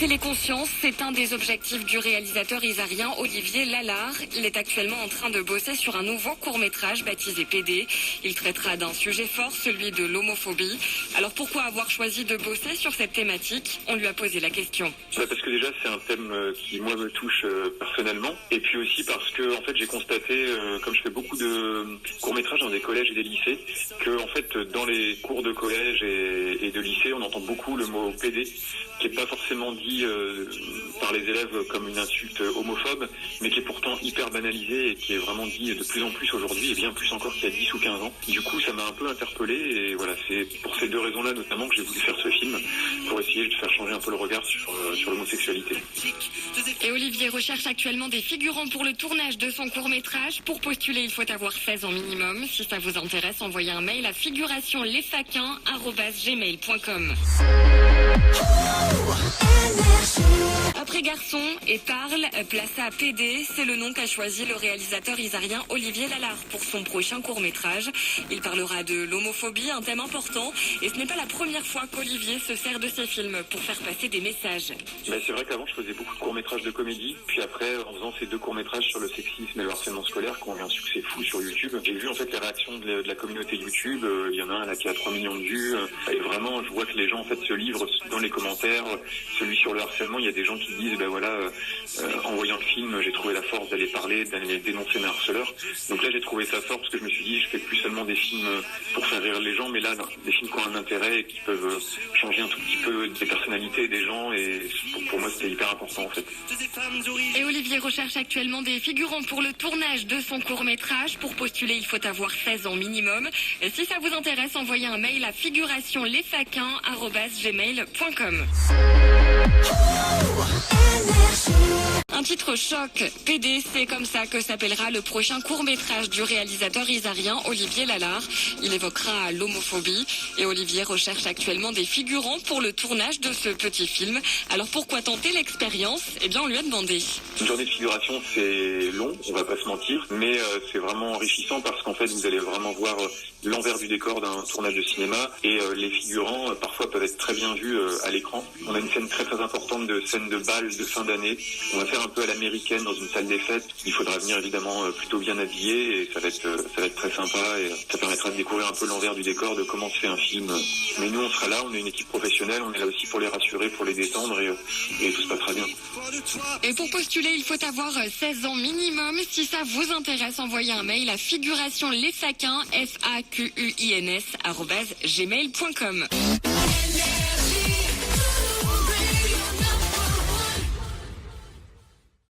téléconscience, c'est un des objectifs du réalisateur isarien Olivier Lallare. Il est actuellement en train de bosser sur un nouveau court-métrage baptisé PD. Il traitera d'un sujet fort, celui de l'homophobie. Alors pourquoi avoir choisi de bosser sur cette thématique? On lui a posé la question. Parce que déjà c'est un thème qui moi me touche personnellement, et puis aussi parce que en fait j'ai constaté, comme je fais beaucoup de courts-métrages dans des collèges et des lycées, que en fait dans les cours de collège et de lycée on entend beaucoup le mot PD, qui est pas forcément dit par les élèves comme une insulte homophobe, mais qui est pourtant hyper banalisé et qui est vraiment dit de plus en plus aujourd'hui, et bien plus encore qu'il y a 10 ou 15 ans. Du coup ça m'a un peu interpellé, et voilà, c'est pour ces deux raisons-là notamment que j'ai voulu faire ce film, pour essayer de faire changer un peu le regard sur l'homosexualité. Et Olivier recherche actuellement des figurants pour le tournage de son court-métrage. Pour postuler, il faut avoir 16 ans minimum. Si ça vous intéresse, envoyez un mail à figurationlesfaquins@gmail.com. Après Garçon et Parle, place à PD, c'est le nom qu'a choisi le réalisateur isarien Olivier Lallare pour son prochain court-métrage. Il parlera de l'homophobie, un thème important, et ce n'est pas la première fois qu'Olivier se sert de ses films pour faire passer des messages. C'est vrai qu'avant je faisais beaucoup de courts-métrages de comédie, puis après en faisant ces deux courts-métrages sur le sexisme et le harcèlement scolaire qui ont eu un succès fou sur YouTube, j'ai vu en fait les réactions de la communauté YouTube. Il y en a un là qui a 3 millions de vues, et vraiment je vois que les gens en fait se livrent dans les commentaires. Celui sur le harcèlement, il y a des gens qui disent en voyant le film j'ai trouvé la force d'aller parler, d'aller dénoncer mes harceleurs. Donc là j'ai trouvé ça fort parce que je me suis dit je fais plus seulement des films pour faire rire les gens, mais là des films qui ont un intérêt et qui peuvent changer un tout petit peu des personnalités des gens, et pour moi c'était hyper important en fait. Et Olivier recherche actuellement des figurants pour le tournage de son court-métrage. Pour postuler, il faut avoir 16 ans minimum. Et si ça vous intéresse, envoyez un mail à figurationlesfaquins@gmail.com. Un titre choc, PD, c'est comme ça que s'appellera le prochain court-métrage du réalisateur isarien Olivier Lallare. Il évoquera l'homophobie, et Olivier recherche actuellement des figurants pour le tournage de ce petit film. Alors pourquoi tenter l'expérience? Eh bien on lui a demandé. Une journée de figuration c'est long, on va pas se mentir, mais c'est vraiment enrichissant parce qu'en fait vous allez vraiment voir l'envers du décor d'un tournage de cinéma, et les figurants parfois peuvent être très bien vus à l'écran. On a une scène très importante de scène de bal de fin d'année. On va faire un peu à l'américaine dans une salle des fêtes. Il faudra venir évidemment plutôt bien habillé, et ça va être très sympa, et ça permettra de découvrir un peu l'envers du décor de comment se fait un film. Mais nous on sera là, on est une équipe professionnelle, on est là aussi pour les rassurer, pour les détendre, et tout se passera bien. Et pour postuler, il faut avoir 16 ans minimum. Si ça vous intéresse, envoyez un mail à figurationlesfaquins@gmail.com.